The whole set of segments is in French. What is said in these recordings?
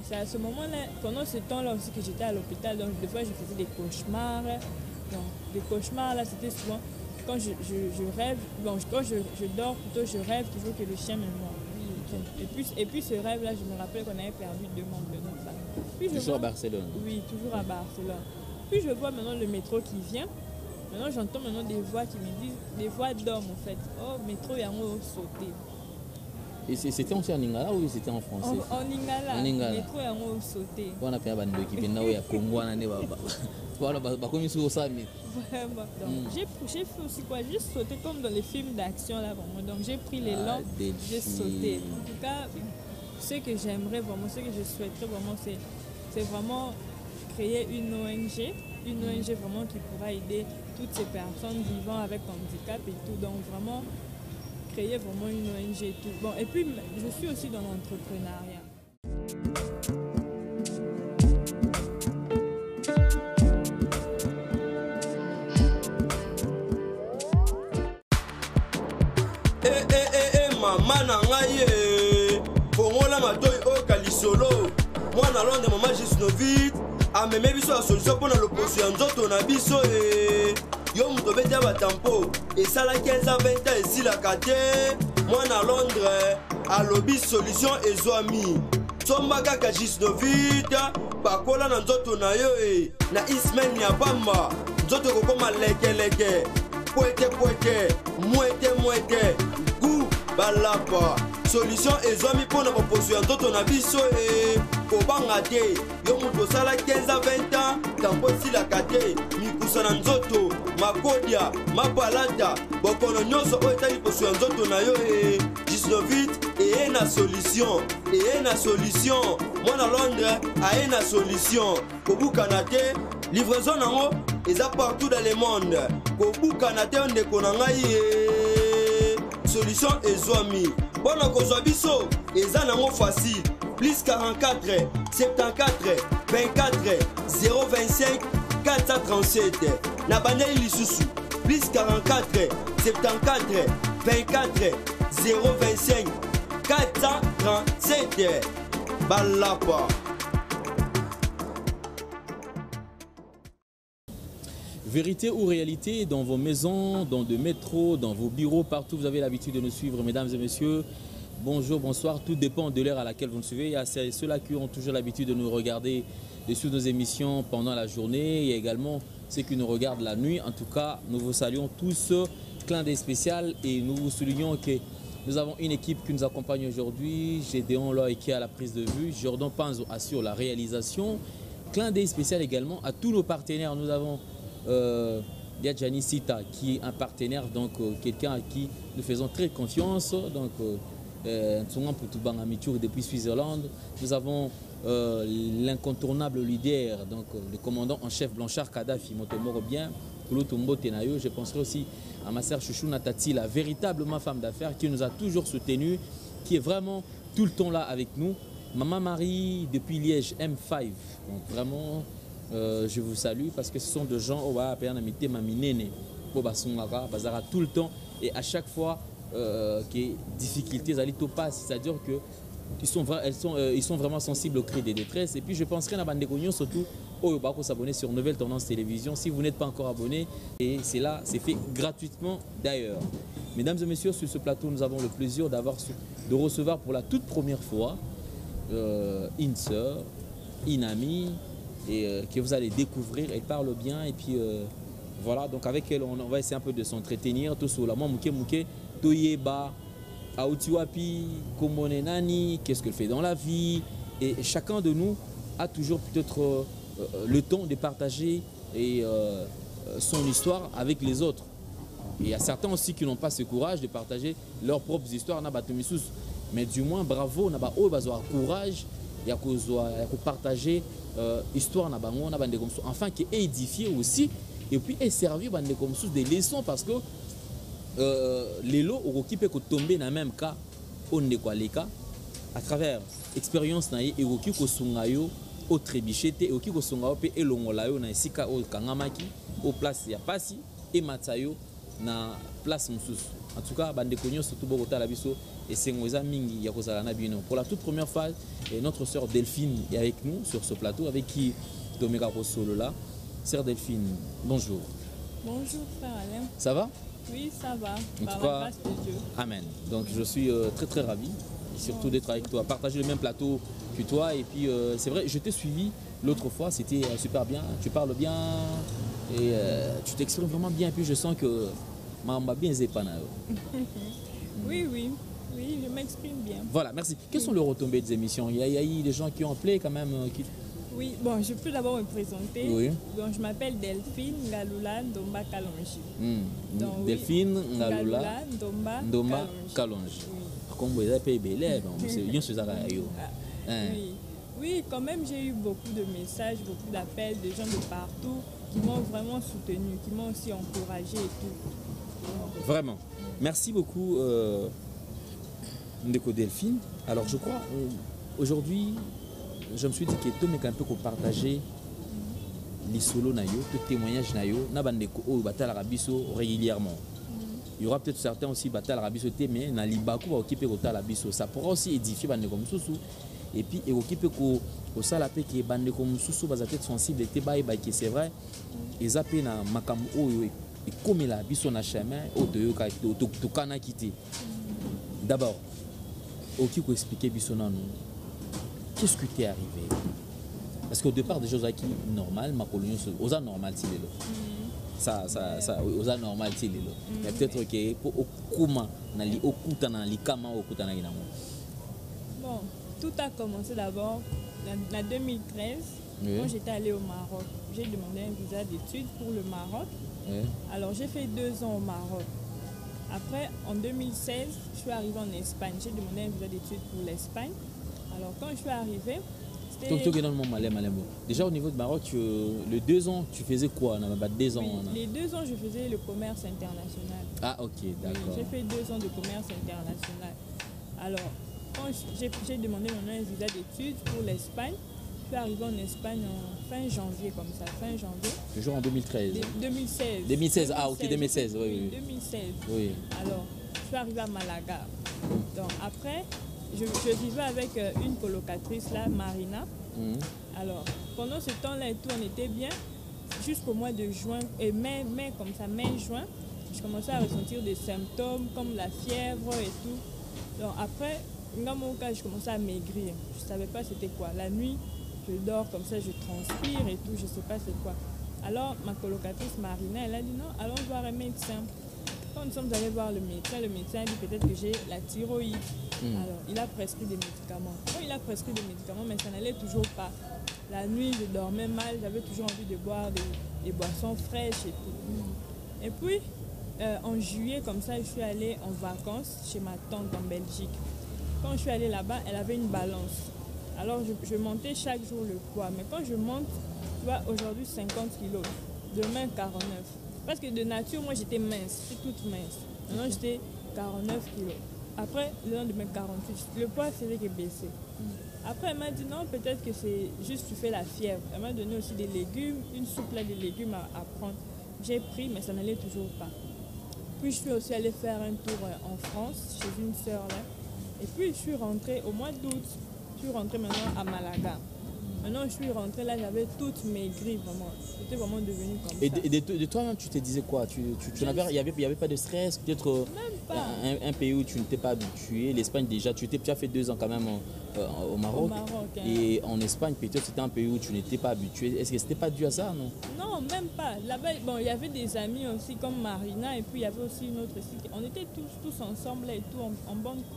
c'est à ce moment-là, pendant ce temps-là aussi que j'étais à l'hôpital, donc des fois je faisais des cauchemars. Donc, des cauchemars, là, c'était souvent quand je rêve, bon, quand je dors plutôt, je rêve toujours que le chien me mord. Et puis ce rêve-là, je me rappelle qu'on avait perdu 2 membres de notre famille. Toujours à Barcelone? Oui, toujours à Barcelone. Puis je vois maintenant le métro qui vient. Maintenant, j'entends maintenant des voix qui me disent, des voix d'hommes en fait. Oh, métro, il y a un sauté. Et c'était aussi en Lingala ou c'était en français? En Lingala. En Lingala. Métro, il y a un sauté. On a fait un bando qui vient au Congo, voilà, comme sur ça. Vraiment. Donc, j'ai fait aussi quoi? J'ai sauté comme dans les films d'action là, vraiment. Donc, j'ai pris l'élan, j'ai sauté. En tout cas, ce que j'aimerais vraiment, ce que je souhaiterais vraiment, c'est vraiment créer une ONG vraiment qui pourra aider toutes ces personnes vivant avec handicap et tout. Donc, vraiment, créer vraiment une ONG et tout. Bon, et puis, je suis aussi dans l'entrepreneuriat. Maman na ngai fongola matoi o kalisolo mwana londe mama Gisnovit ameme biso ya solution mpona loposo ya nzoto na biso yo moto obeti ya batampo esalaki 15 à 20 ans esilaka te mwana Londres alobi solution ezwami somba kaka Gisnovit pakola na nzoto na yo na ismen ya pamba nzoto ekokoma lekeleke poete mwete gu balapa solution ezwami mpona baposo ya nzoto na biso kobanga te yo moto osala 15 à 20 ans tampo esilaka te mikusa na nzoto makodia mapalata bokono nyonso oyo etali poso ya nzoto na yo Gisnovit eye na solution mwana Londres aye na solution kobukana te livraison nango eza partout dans le monde kobukana te ndeko na ngai solution ezwami mpona kozwa biso eza nango facile plus 44 74 24 025 437 na bandeli lisusu plus 44 74 24 025 437 balapa. Vérité ou réalité, dans vos maisons, dans des métros, dans vos bureaux, partout vous avez l'habitude de nous suivre, mesdames et messieurs. Bonjour, bonsoir, tout dépend de l'heure à laquelle vous nous suivez. Il y a ceux-là qui ont toujours l'habitude de nous regarder dessus nos émissions pendant la journée. Il y a également ceux qui nous regardent la nuit. En tout cas, nous vous saluons tous, clin d'œil spécial, et nous vous soulignons que nous avons une équipe qui nous accompagne aujourd'hui. Gédéon Loy qui est à la prise de vue, Jordan Panzo assure la réalisation. Clin d'œil spécial également à tous nos partenaires. Nous avons Yadjani Sita qui est un partenaire, donc quelqu'un à qui nous faisons très confiance, donc depuis Switzerland. Nous avons l'incontournable leader, donc le commandant en chef Blanchard Kadhafi, Motomoro bien, je penserai aussi à ma sœur Chouchou Natati, la véritablement femme d'affaires qui nous a toujours soutenus, qui est vraiment tout le temps là avec nous. Maman Marie depuis Liège M5, donc vraiment je vous salue parce que ce sont des gens tout le temps et à chaque fois que difficultés passent, c'est-à-dire que ils sont vraiment sensibles au cri des détresses. Et puis je penserai à Bandegognon surtout au s'abonner sur Nouvelle Tendance Télévision si vous n'êtes pas encore abonné, et c'est là, c'est fait gratuitement d'ailleurs. Mesdames et messieurs, sur ce plateau nous avons le plaisir de recevoir pour la toute première fois une sœur, une amie, et que vous allez découvrir. Elle parle bien, et puis voilà, donc avec elle on va essayer un peu de s'entretenir tout sur la mouke toyeba autiwapi komonenani, qu'est-ce qu'elle fait dans la vie, et chacun de nous a toujours peut-être le temps de partager son histoire avec les autres. Et il y a certains aussi qui n'ont pas ce courage de partager leurs propres histoires, mais du moins bravo, on a courage de partager histoire enfin qui est édifié aussi, et puis est servi des leçons, parce que les lots qui peuvent tomber dans le même cas à travers expérience et qui au trébichete et qui ko songa pe elongola yo na esika o kangamaki au place ya pasi et matayo na place Moussous. En tout cas, bande de surtout Bogota la biso et c'est Ngoza Mingi Yakozala Nabino. Pour la toute première fois, notre sœur Delphine est avec nous sur ce plateau, avec qui Tomeka Solo là. Sœur Delphine, bonjour. Bonjour frère Alain. Ça va? Oui, ça va. En tout cas, amen. Donc je suis très ravi, surtout d'être avec toi, partager le même plateau que toi. Et puis c'est vrai, je t'ai suivi l'autre fois, c'était super bien. Tu parles bien et tu t'exprimes vraiment bien. Et puis je sens que m'a bien zépana. Oui, je m'exprime bien. Voilà, merci. Quelles sont les retombées des émissions? Il y a eu des gens qui ont appelé quand même. Oui, bon, je peux d'abord me présenter. Oui. Donc, je m'appelle Delphine Ngalula Ndomba Kalonji. Donc, Delphine Ngalula Ndomba Kalonji. Comme vous avez payé, oui, quand même, j'ai eu beaucoup de messages, beaucoup d'appels, des gens de partout qui m'ont vraiment soutenu, qui m'ont aussi encouragé et tout. Vraiment. Merci beaucoup, Ndeko Delphine. Alors, je crois, aujourd'hui, je me suis dit que tout le monde peut partager les solos, les témoignages, régulièrement. Il y aura peut-être certains aussi qui mais ça pourra aussi édifier les gens. Et puis, il faut que les bande comme Soussou va être sensible et c'est vrai, ils appellent na makam et comme la biso na chemin to kana quitter. D'abord, qui peut expliquer biso na nous qu'est-ce qui t'est arrivé? Parce qu'au départ des choses qui normal ma colonie aux normal c'est ça aux normal c'est mais peut-être que pour okuma na li okuta na li kama okuta na ina. Bon, tout a commencé d'abord en 2013 quand j'étais allée au Maroc. J'ai demandé un visa d'études pour le Maroc. Alors j'ai fait 2 ans au Maroc. Après, en 2016, je suis arrivée en Espagne. J'ai demandé un visa d'études pour l'Espagne. Alors quand je suis arrivée, déjà au niveau du Maroc, les 2 ans, tu faisais quoi? Les 2 ans, je faisais le commerce international. Ah ok, d'accord. Oui, j'ai fait 2 ans de commerce international. Alors, quand j'ai demandé maintenant un visa d'études pour l'Espagne, je suis arrivée en Espagne en fin janvier, comme ça, fin janvier. Toujours en 2013 2016. 2016, ah ok, 2016, oui. 2016. Oui. Alors, je suis arrivée à Malaga. Donc après, je vivais avec une colocatrice là, Marina. Alors, pendant ce temps-là et tout, on était bien. Jusqu'au mois de juin, et mai, comme ça, mai-juin, je commençais à ressentir des symptômes comme la fièvre et tout. Donc après, dans mon cas, je commençais à maigrir. Je ne savais pas c'était quoi. La nuit, je dors comme ça, je transpire et tout, je ne sais pas c'est quoi. Alors, ma colocatrice Marina, elle a dit non, allons voir un médecin. Quand nous sommes allés voir le médecin a dit peut-être que j'ai la thyroïde. Alors, il a prescrit des médicaments. Quand il a prescrit des médicaments, mais ça n'allait toujours pas. La nuit, je dormais mal, j'avais toujours envie de boire des boissons fraîches et tout. Et puis, en juillet, comme ça, je suis allée en vacances chez ma tante en Belgique. Quand je suis allée là-bas, elle avait une balance. Alors, je montais chaque jour le poids. Mais quand je monte, tu vois, aujourd'hui 50 kilos, demain 49. Parce que de nature, moi, j'étais mince, j'étais toute mince. Maintenant, j'étais 49 kilos. Après, le lendemain 48, le poids faisait que baisser. Après, elle m'a dit non, peut-être que c'est juste tu fais la fièvre. Elle m'a donné aussi des légumes, une soupe là de légumes à prendre. J'ai pris, mais ça n'allait toujours pas. Puis je suis aussi allée faire un tour en France, chez une sœur là. Et puis je suis rentrée au mois d'août. Je suis rentrée maintenant à Malaga. Maintenant, je suis rentrée là, j'avais toute maigrie vraiment. J'étais vraiment devenue comme ça. Et de toi-même, tu te disais quoi? Il n'y avait pas de stress? Peut-être un pays où tu n'étais pas habitué. L'Espagne déjà, tu as fait 2 ans quand même au Maroc. Hein. Et en Espagne, peut-être c'était un pays où tu n'étais pas habitué. Est-ce que c'était pas dû à ça, non? Non, même pas. Là-bas, bon, il y avait des amis aussi comme Marina et puis il y avait aussi une autre aussi. On était tous ensemble là et tout,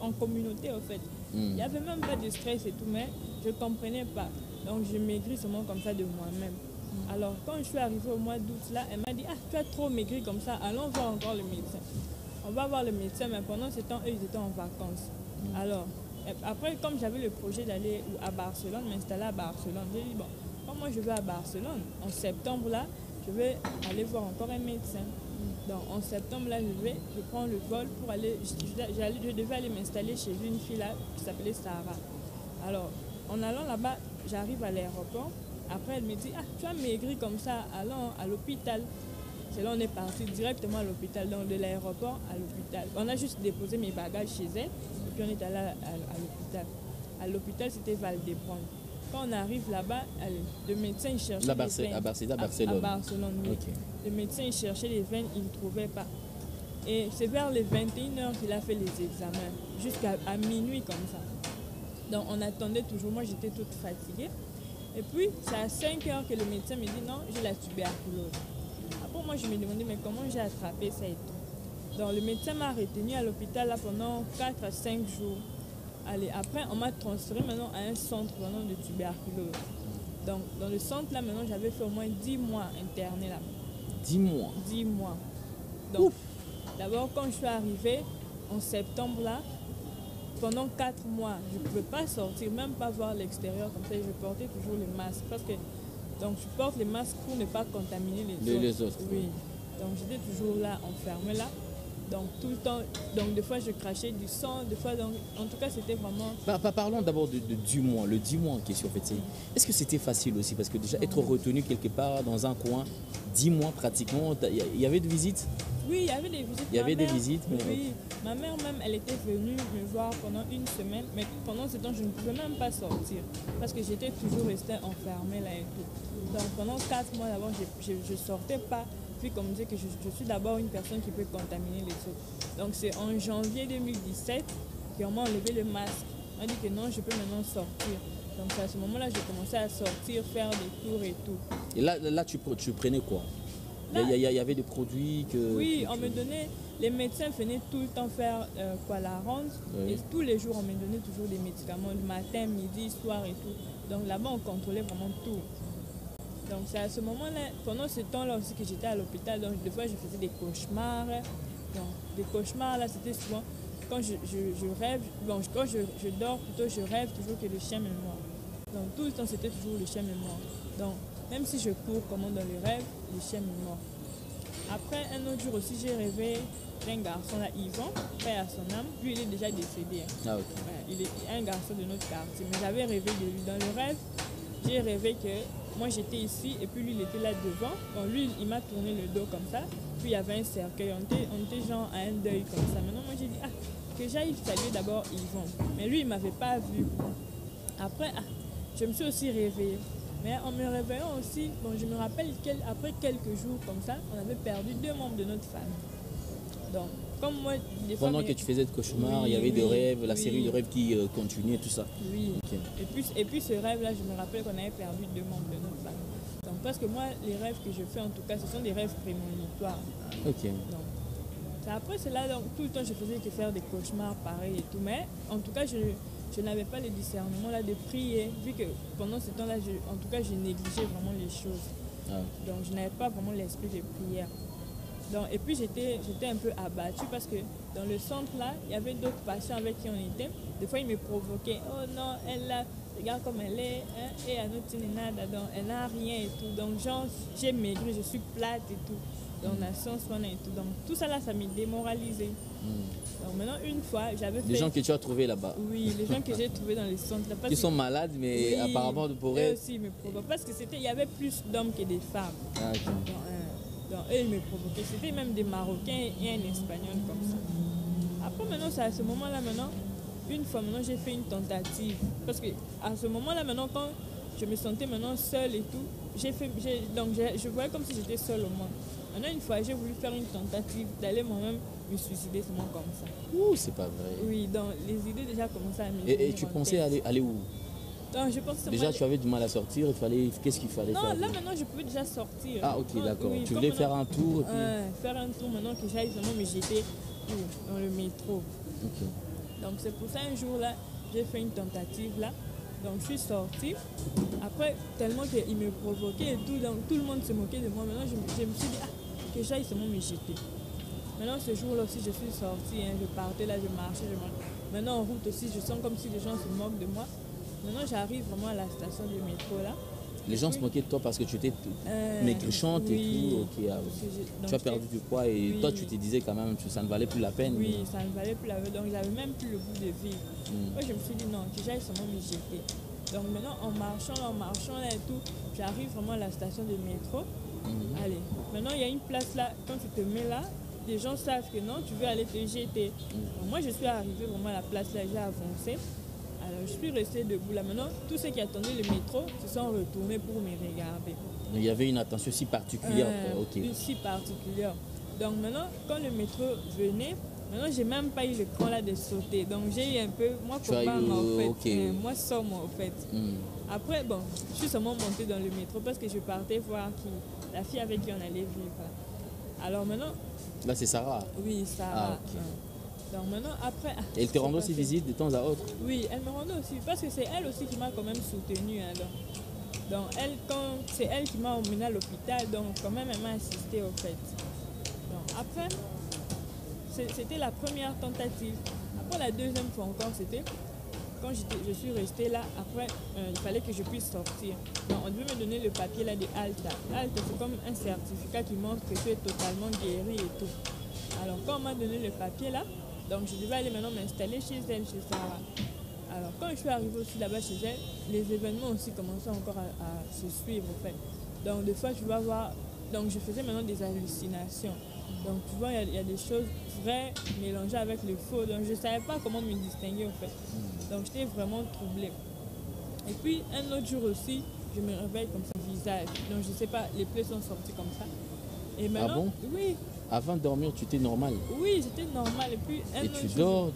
en communauté en fait. Il n'y avait même pas de stress et tout, mais je ne comprenais pas. Donc je maigris seulement comme ça de moi-même. Alors quand je suis arrivée au mois d'août là, elle m'a dit ah tu as trop maigri comme ça, allons voir encore le médecin. On va voir le médecin, mais pendant ce temps, eux ils étaient en vacances. Alors après comme j'avais le projet d'aller à Barcelone, m'installer à Barcelone, j'ai dit bon, comme moi je vais à Barcelone, en septembre là, je vais aller voir encore un médecin. Donc en septembre là, je prends le vol pour aller, je devais aller m'installer chez une fille là qui s'appelait Sarah. Alors en allant là-bas, j'arrive à l'aéroport. Après, elle me dit, ah, tu as maigri comme ça, allons à l'hôpital. C'est là on est parti directement à l'hôpital, donc de l'aéroport à l'hôpital. On a juste déposé mes bagages chez elle, et puis on est allé à l'hôpital. À l'hôpital, c'était Val-d'Hebron. Quand on arrive là-bas, le médecin il cherchait les veines. À Barcelone. À Barcelone, oui. Okay. Le médecin il cherchait les veines, il ne trouvait pas. Et c'est vers les 21h qu'il a fait les examens, jusqu'à minuit comme ça. Donc on attendait toujours, moi j'étais toute fatiguée. Et puis c'est à 5h que le médecin me dit non, j'ai la tuberculose. Après moi je me demandais mais comment j'ai attrapé ça et tout. Donc le médecin m'a retenu à l'hôpital là pendant 4 à 5 jours. Allez, après on m'a transféré maintenant à un centre maintenant de tuberculose. Donc dans le centre là maintenant j'avais fait au moins 10 mois interné là. 10 mois 10 mois. Donc d'abord quand je suis arrivée en septembre là, pendant 4 mois, je ne pouvais pas sortir, même pas voir l'extérieur comme ça. Et je portais toujours les masques. Parce que donc, je porte les masques pour ne pas contaminer les autres. Oui. Donc j'étais toujours là, enfermée là. Donc tout le temps, donc des fois je crachais du sang, des fois, donc, en tout cas c'était vraiment... Parlons d'abord de 10 mois, le 10 mois en question en fait. Est-ce que c'était facile aussi? Parce que déjà être retenu quelque part dans un coin, 10 mois pratiquement, il y avait des visites? Oui, il y avait des visites. Il y avait des visites, mais... Oui, ma mère même, elle était venue me voir pendant une semaine, mais pendant ce temps, je ne pouvais même pas sortir, parce que j'étais toujours restée enfermée là et tout. Donc pendant 4 mois d'abord, je ne sortais pas, puis comme on disait que je suis d'abord une personne qui peut contaminer les autres. Donc c'est en janvier 2017 qu'on m'a enlevé le masque. On m'a dit que non, je peux maintenant sortir. Donc à ce moment-là, j'ai commencé à sortir, faire des tours et tout. Et là tu prenais quoi? Il y avait des produits que... Oui, on me donnait... Les médecins venaient tout le temps faire la ronde. Oui. Et tous les jours, on me donnait toujours des médicaments, le matin, midi, soir et tout. Donc là-bas, on contrôlait vraiment tout. Donc c'est à ce moment-là, pendant ce temps-là aussi que j'étais à l'hôpital, donc des fois, je faisais des cauchemars. Donc, des cauchemars, là, c'était souvent... Quand je rêve, bon, quand je dors plutôt, je rêve toujours que le chien me mord. Donc tout le temps, c'était toujours le chien me mord. Donc, même si je cours comme dans les rêves, le chien me mord. Après, un autre jour aussi, j'ai rêvé d'un garçon là, Yvan, paix à son âme. Lui, il est déjà décédé. Hein. Ah, ok. Ouais, il est un garçon de notre quartier. Mais j'avais rêvé de lui. Dans le rêve, j'ai rêvé que moi, j'étais ici et puis lui, il était là devant. Donc lui, il m'a tourné le dos comme ça. Puis il y avait un cercueil. On était genre à un deuil comme ça. Maintenant, moi, j'ai dit, que j'aille saluer d'abord Yvan. Mais lui, il ne m'avait pas vu. Après, je me suis aussi réveillée. Mais en me réveillant aussi, bon, je me rappelle qu'après quelques jours comme ça, on avait perdu 2 membres de notre famille. Donc, comme moi, des fois... Pendant que tu faisais de cauchemars, il y avait des rêves, la série de rêves qui continuait, tout ça. Oui. Okay. Et puis ce rêve-là, je me rappelle qu'on avait perdu 2 membres de notre famille. Donc, parce que moi, les rêves que je fais, en tout cas, ce sont des rêves prémonitoires. Ok. Donc, après cela, donc, tout le temps, je faisais que faire des cauchemars pareils et tout. Mais, en tout cas, je n'avais pas le discernement là de prier, vu que pendant ce temps-là, en tout cas, je négligeais vraiment les choses. Ah. Donc, je n'avais pas vraiment l'esprit de prière. Donc, et puis, j'étais un peu abattue parce que dans le centre-là, il y avait d'autres patients avec qui on était. Des fois, ils me provoquaient. Oh non, elle là, regarde comme elle est. Hein, et à notre nada, elle n'a rien et tout. Donc, genre, j'ai maigri, je suis plate et tout. Donc, la science et tout. Donc, tout ça là, ça m'a démoralisé. Donc maintenant, une fois, j'avais fait... Les gens que tu as trouvés là-bas. Oui, les gens que j'ai trouvés dans les centres. Qui sont malades, mais oui, apparemment pour eux... aussi, ils me provoquent. Parce que il y avait plus d'hommes que des femmes. Ah, okay. Donc, eux, ils me provoquaient. C'était même des Marocains et un Espagnol comme ça. Après, maintenant, c'est à ce moment-là, maintenant, une fois, maintenant, j'ai fait une tentative. Parce que à ce moment-là, maintenant, quand je me sentais maintenant seule et tout, je voyais comme si j'étais seule au monde. Maintenant, une fois, j'ai voulu faire une tentative d'aller moi-même me suicider seulement comme ça. Ouh, c'est pas vrai. Oui, donc les idées déjà commençaient à me... Et tu pensais aller où? Donc, je pense déjà, tu avais du mal à sortir, qu'est-ce qu'il fallait faire? Non, là maintenant, je pouvais déjà sortir. Ah, ok, d'accord. Oui, tu voulais faire un tour puis... Faire un tour maintenant que j'aille vraiment me jeter dans le métro. Ok. Donc, c'est pour ça, un jour là, j'ai fait une tentative là. Donc, je suis sortie. Après, tellement qu'il me provoquait et tout, donc tout le monde se moquait de moi. Maintenant, je me suis dit, que j'aille seulement me jeter. Maintenant, ce jour-là aussi, je suis sortie, je partais là, je marchais. Maintenant, en route aussi, je sens comme si les gens se moquent de moi. Maintenant, j'arrive vraiment à la station du métro là. Les gens se moquaient de toi parce que tu étais maigrichante et tout. Okay, tu as perdu du poids et toi, tu te disais quand même que ça ne valait plus la peine. Oui, ça ne valait plus la peine. Donc, j'avais même plus le goût de vivre. Moi, je me suis dit non, que j'aille seulement me jeter. Donc, maintenant, en marchant là et tout, j'arrive vraiment à la station de métro. Allez, maintenant il y a une place là, quand tu te mets là, les gens savent que non, tu veux aller te jeter. Donc, moi je suis arrivée vraiment à la place là, j'ai avancé. Alors je suis restée debout là. Maintenant, tous ceux qui attendaient le métro se sont retournés pour me regarder. Il y avait une attention si particulière. Si particulière. Donc maintenant, quand le métro venait, maintenant j'ai même pas eu le cran là de sauter. Donc j'ai eu un peu, moi en fait, moi somme en fait. Après, bon, je suis seulement montée dans le métro parce que je partais voir la fille avec qui on allait vivre. Alors maintenant... Là c'est Sarah. Oui, Sarah. Donc maintenant, après... Et elle te rend aussi visite de temps à autre? Oui, elle me rend aussi, parce que c'est elle aussi qui m'a quand même soutenue. Alors. Donc elle, c'est elle qui m'a emmenée à l'hôpital, donc quand même elle m'a assistée au fait. Donc après, c'était la première tentative. Après la deuxième fois encore, c'était quand je suis restée là, après il fallait que je puisse sortir. Donc on devait me donner le papier là de Alta. Alta c'est comme un certificat qui montre que tu es totalement guéri et tout. Alors quand on m'a donné le papier là, donc je devais aller maintenant m'installer chez elle, chez Sarah. Alors quand je suis arrivée aussi là-bas chez elle, les événements aussi commençaient encore à se suivre en fait. Donc des fois tu vas voir, donc je faisais maintenant des hallucinations. Donc tu vois, il y a des choses vraies mélangées avec le faux. Donc je ne savais pas comment me distinguer en fait. Donc j'étais vraiment troublée. Et puis un autre jour aussi, je me réveille comme ça, visage. Donc je ne sais pas, les plaies sont sorties comme ça. Et maintenant, ah bon? Oui. Avant de dormir, tu étais normal? Oui, j'étais normal. Et puis et tu dors?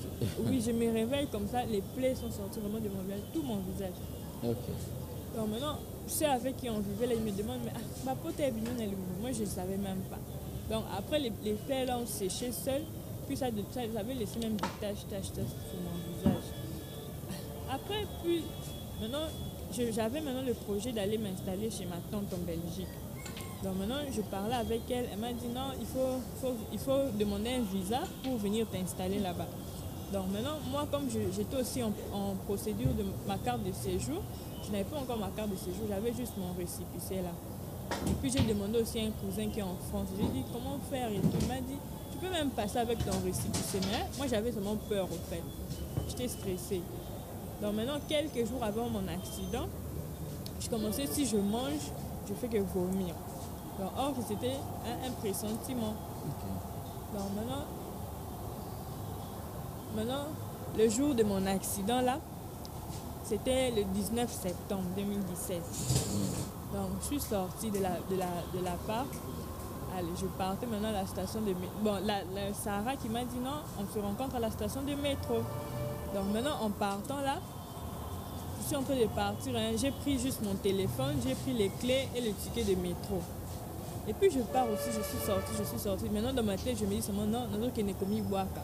Oui, je me réveille comme ça, les plaies sont sorties vraiment de mon visage, tout mon visage. Ok. Donc maintenant, ceux avec qui on vivait, là, ils me demandent, mais ma pote est venue, moi je ne savais même pas. Donc après, les plaies là ont séché seules, puis ça avait laissé même des taches sur mon visage. Après, puis, maintenant, j'avais maintenant le projet d'aller m'installer chez ma tante en Belgique. Donc maintenant, je parlais avec elle, elle m'a dit non, il faut demander un visa pour venir t'installer là-bas. Donc maintenant, moi comme j'étais aussi en procédure de ma carte de séjour, je n'avais pas encore ma carte de séjour, j'avais juste mon récépissé là. Et puis j'ai demandé aussi à un cousin qui est en France, j'ai dit comment faire et tout. Il m'a dit, tu peux même passer avec ton récépissé. Mais moi j'avais seulement peur au fait, j'étais stressée. Donc maintenant, quelques jours avant mon accident, je commençais, si je mange, je fais que vomir. Donc, or, c'était un pressentiment. Donc maintenant, le jour de mon accident là, c'était le 19 septembre 2017. Donc je suis sortie de la part. Allez, je partais maintenant à la station de métro. Bon, la Sarah qui m'a dit non, on se rencontre à la station de métro. Donc maintenant, en partant là, je suis en train de partir. Hein, j'ai pris juste mon téléphone, j'ai pris les clés et le ticket de métro. Et puis je pars aussi, je suis sortie. Maintenant dans ma tête, je me dis seulement non, nous qui n'est commis Boaka.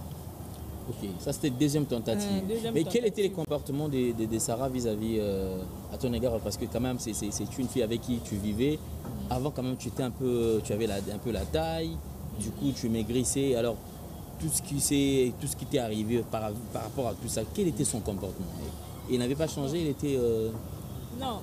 Ok, ça c'était deuxième tentative. Mais quel était le comportement de Sarah vis-à-vis à ton égard? Parce que quand même, c'est une fille avec qui tu vivais. Avant quand même, tu avais un peu la taille. Du coup, tu maigrissais. Alors, tout ce qui t'est arrivé par rapport à tout ça, quel était son comportement? Il n'avait pas changé, il était... Non.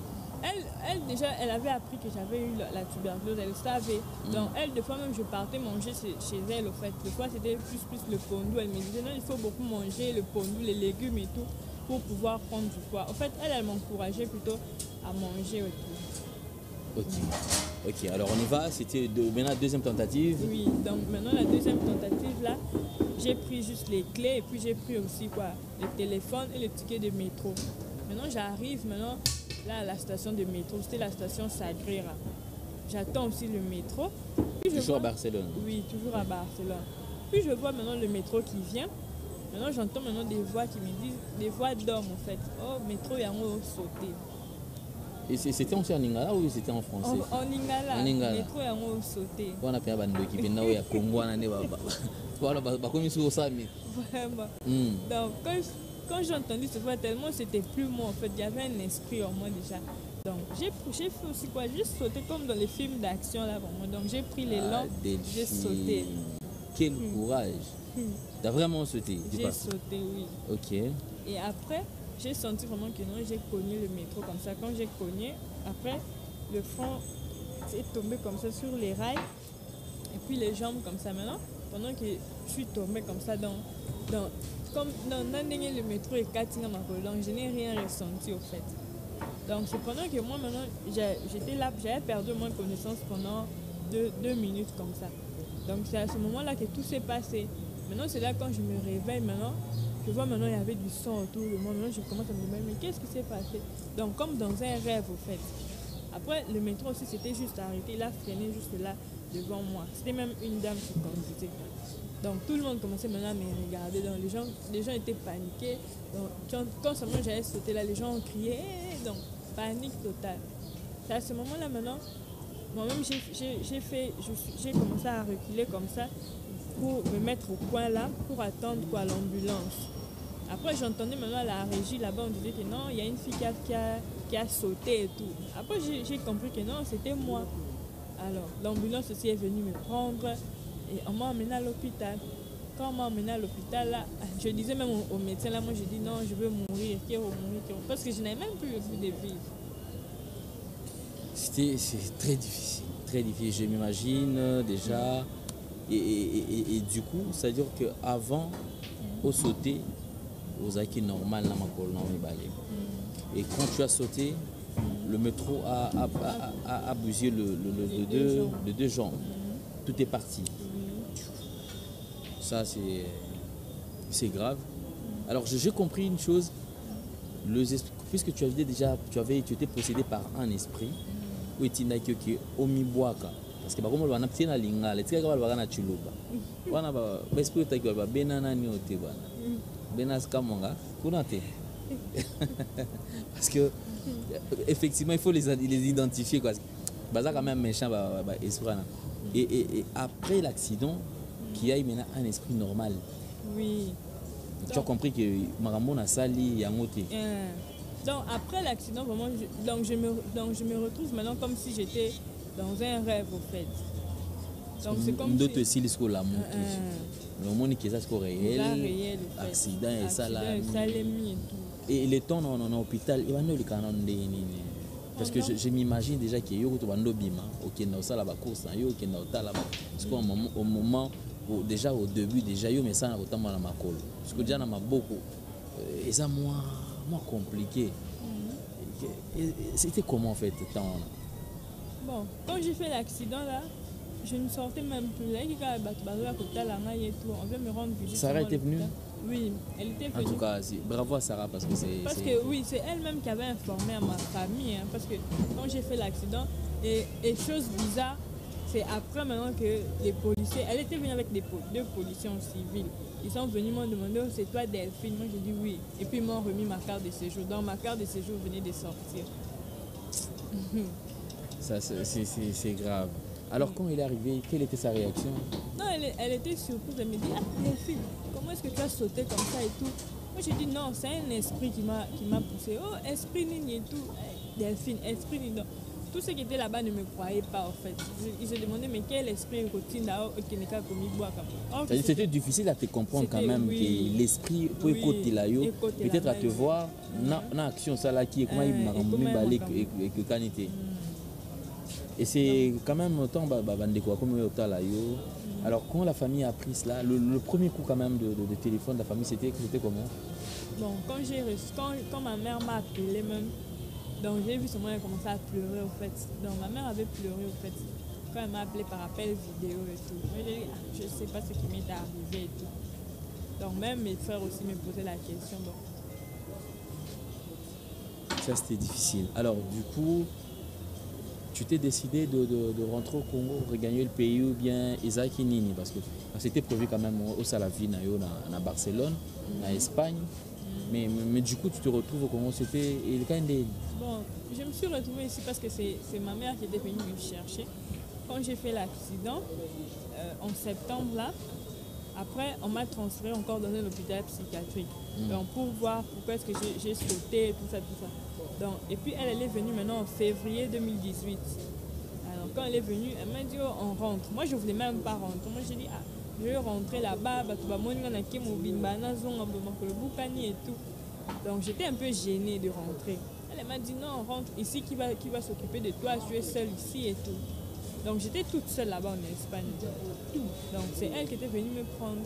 Elle déjà, elle avait appris que j'avais eu la tuberculose, elle savait. Donc elle, des fois même, je partais manger chez elle, au fait. Des fois, c'était plus le pondou. Elle me disait, non, il faut beaucoup manger le pondou, les légumes et tout, pour pouvoir prendre du poids. En fait, elle m'encourageait plutôt à manger et tout. Ok, alors on y va. C'était maintenant la deuxième tentative. Oui, donc maintenant la deuxième tentative, là, j'ai pris juste les clés et puis j'ai pris aussi le téléphone et le ticket de métro. Maintenant, j'arrive là à la station de métro, c'était la station Sagrera. J'attends aussi le métro. Toujours à Barcelone? Oui, toujours à Barcelone. Puis je vois maintenant le métro qui vient. Maintenant j'entends des voix qui me disent, des voix d'hommes en fait. Oh, métro, il y a un sauté. Et c'était aussi en lingala ou c'était en français? En lingala. Métro, il y a un sauté. On a fait un bando qui vient au Congo. Vraiment. Donc quand j'ai entendu cette voix, tellement c'était plus moi en fait, il y avait un esprit en moi déjà. Donc j'ai fait aussi juste sauter comme dans les films d'action là vraiment. Donc j'ai pris l'élan, j'ai sauté. Quel courage! T'as vraiment sauté? J'ai sauté, oui. Ok. Et après, j'ai senti vraiment que non, j'ai cogné le métro comme ça. Quand j'ai cogné, après le front est tombé comme ça sur les rails et puis les jambes comme ça. Maintenant, pendant que je suis tombée comme ça comme dans le métro et Katinga Makolong, je n'ai rien ressenti au fait. Donc c'est pendant que moi maintenant, j'étais là, j'avais perdu ma connaissance pendant 2 minutes comme ça. Donc c'est à ce moment-là que tout s'est passé. Maintenant c'est là quand je me réveille maintenant, je vois maintenant il y avait du sang autour de moi. Maintenant je commence à me demander mais qu'est-ce qui s'est passé? Donc comme dans un rêve au fait. Après le métro aussi c'était juste arrêté, il a freiné juste là devant moi. C'était même une dame qui conduisait. Donc tout le monde commençait maintenant à me regarder. Donc les gens étaient paniqués. Donc quand seulement j'allais sauter là, les gens criaient. Donc panique totale. C'est à ce moment-là maintenant, moi-même j'ai commencé à reculer comme ça pour me mettre au coin là pour attendre l'ambulance. Après j'entendais maintenant la régie là-bas, on disait que non, il y a une fille qui a sauté et tout. Après j'ai compris que non, c'était moi. Alors l'ambulance aussi est venue me prendre. Et on m'a emmené à l'hôpital. Quand on m'a emmené à l'hôpital, là, je disais même au médecin, là, moi j'ai dit non, je veux mourir, parce que je n'avais même plus le goût de vivre. C'est très difficile, je m'imagine déjà. Et du coup, c'est-à-dire qu'avant, au sauter, aux acquis normal, et quand tu as sauté, le métro a bougé le deux jambes. Tout est parti. Ça, c'est grave. Alors, j'ai compris une chose. Puisque tu étais possédé par un esprit, où tu n'as que omiboaka. Parce que comme on a petit na lingala, tu sais que on na chiluba. On a esprit qui va benana ni oteba. Benas kamonga, kunate. Parce que effectivement, il faut les identifier quoi. Baza quand même méchant esprit. Et après l'accident, qui a maintenant un esprit normal. Oui. Tu as compris que Maramon a sali Yangote. Donc après l'accident, vraiment, je me retrouve maintenant comme si j'étais dans un rêve au fait. Donc c'est comme d'autres si la moto. Le monde qui est ça réel, accident et ça là. Et les temps dans l'hôpital, il va nous le canon de parce que je m'imagine déjà qu'il y a eu bima, ok, dans ça la course, ok, dans ça là. Parce qu'au moment déjà au début déjà yo mais ça na autant mal à ma colle. Parce que déjà na ma beaucoup et ça moi compliqué. C'était comment en fait temps là? Bon, quand j'ai fait l'accident là, je ne sortais même plus. Là, il y a et tout. On veut me rendre visite. Sarah était venue? Oui, elle était venue. En tout cas, bravo à Sarah parce que c'est... Parce que oui, c'est elle-même qui avait informé à ma famille. Hein, parce que quand j'ai fait l'accident, et chose bizarre, c'est après maintenant que les policiers... Elle était venue avec 2 policiers en civil. Ils sont venus me demander, oh, c'est toi Delphine? Moi j'ai dit oui. Et puis ils m'ont remis ma carte de séjour. Donc ma carte de séjour venait de sortir. Ça, c'est grave. Alors quand il est arrivé, quelle était sa réaction? Non, elle était surprise. Elle me dit, ah Delphine, comment est-ce que tu as sauté comme ça et tout? Moi j'ai dit non, c'est un esprit qui m'a poussé. Oh, esprit nini et tout. Delphine, esprit nini. Tous ceux qui étaient là-bas ne me croyaient pas en fait. Ils se demandaient mais quel esprit routine là qui n'est qu'à commis boire comme ça. C'était difficile à te comprendre quand même que l'esprit peut écouter là peut-être à te voir dans action ça là qui est comment il m'a ramené et que qualité. Et c'est quand même autant comme là. Alors quand la famille a pris cela, le premier coup quand même de téléphone de la famille c'était comment? Bon, quand ma mère m'a appelé même. Donc j'ai vu seulement elle commençait à pleurer au fait. Donc ma mère avait pleuré au fait. Quand elle m'a appelé par appel vidéo et tout. Moi j'ai dit, je ne sais pas ce qui m'est arrivé et tout. Donc même mes frères aussi me posaient la question. Donc. Ça c'était difficile. Alors du coup, tu t'es décidé de rentrer au Congo, regagner le pays ou bien Isaac Nini parce que c'était prévu quand même au Salavine, à Barcelone, en Espagne. Mais du coup, tu te retrouves au Congo, c'était le cas de... Bon, je me suis retrouvée ici parce que c'est ma mère qui était venue me chercher. Quand j'ai fait l'accident, en septembre là, après on m'a transféré encore dans un hôpital psychiatrique. Donc pour voir pourquoi est-ce que j'ai sauté, tout ça. Donc, et puis elle est venue maintenant en février 2018. Alors quand elle est venue, elle m'a dit oh, on rentre. Moi je ne voulais même pas rentrer. Moi j'ai dit ah, je vais rentrer là-bas, et tout. Donc j'étais un peu gênée de rentrer. Elle m'a dit non, rentre ici, qui va s'occuper de toi, tu es seule ici et tout. Donc j'étais toute seule là-bas en Espagne. Donc c'est elle qui était venue me prendre.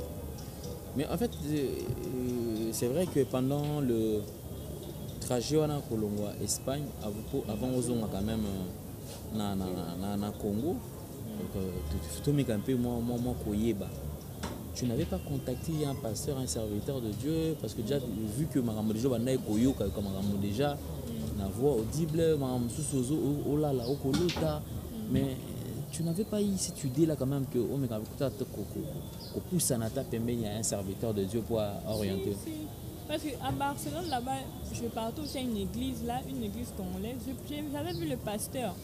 Mais en fait, c'est vrai que pendant le trajet en Colombo, Espagne, avant aux quand même na Congo, Tu n'avais pas contacté un pasteur, un serviteur de Dieu, parce que déjà, vu que Maramou déjà, déjà, la voix audible, mais tu n'avais pas eu cette idée là quand même que pousse il y a un serviteur de Dieu pour orienter. Si. Parce qu'à Barcelone, là-bas, je partais aussi à une église, là, une église congolaise. J'avais vu le pasteur.